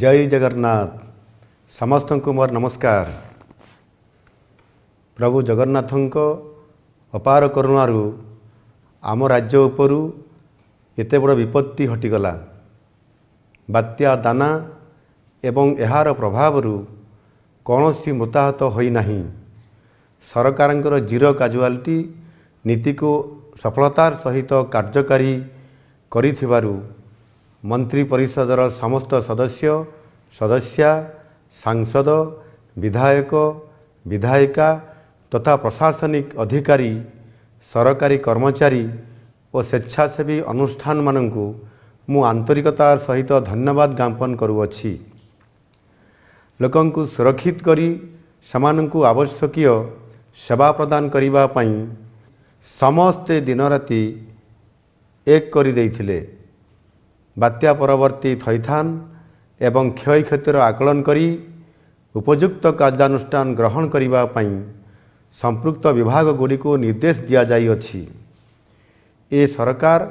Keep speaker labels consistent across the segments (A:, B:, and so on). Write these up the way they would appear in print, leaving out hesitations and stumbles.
A: जय जगन्नाथ समस्त को मोर नमस्कार। प्रभु जगन्नाथ अपार करुणारू आम राज्य उपरू एते बड़ विपत्ति हटिगला। बात्या दाना एवं एहार प्रभावरू कौनसी मृताहत होई नहीं। सरकारंकर जीरो काजुआलिटी नीति को सफलतार सहित कार्यकारी करिथिबारु मंत्री परिषदर समस्त सदस्य सदस्या सांसद विधायक विधायिका तथा प्रशासनिक अधिकारी सरकारी कर्मचारी और स्वेच्छासेवी अनुष्ठान मानकु मु आंतरिकतार सहित धन्यवाद ज्ञापन करुअछि। लोकंकु सुरक्षित करी समानंकु आवश्यकीय सेवा प्रदान करिबा पई समस्ते दिन राति एक करि दैथिले। बात्या परवर्ती थैथान एवं क्षय क्षतिर आकलन करी उपयुक्त कार्यानुष्ठान ग्रहण करिबा पई संपृक्त विभाग गुड़ी को निर्देश दिया जाई अछि। ए सरकार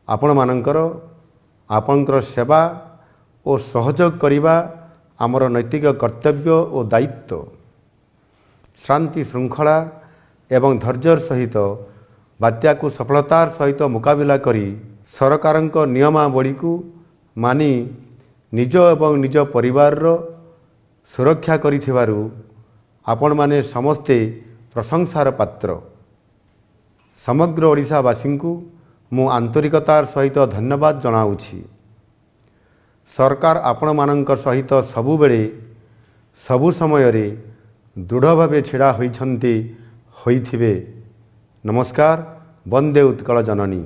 A: आपण मानकर आपनकर सेवा और सहयोग करिबा आमर नैतिक कर्तव्य और दायित्व। शांति श्रृंखला एवं धैर्यर सहित बात्या को सफलतार सहित मुकाबिला करी सरकारंक नियमावली को मानी निज एवं निज परिवार सुरक्षा करिथिबारु आपण माने समस्ते प्रशंसार पात्र। समग्र ओडिशावासी को मु आंतरिकतार सहित धन्यवाद जनाउछि। सरकार आपण मानक सहित सबु बेले सबु समय रे दृढ़ भावे छिड़ा होइछन्ति होइथिबे। नमस्कार। वंदे उत्कल जननी।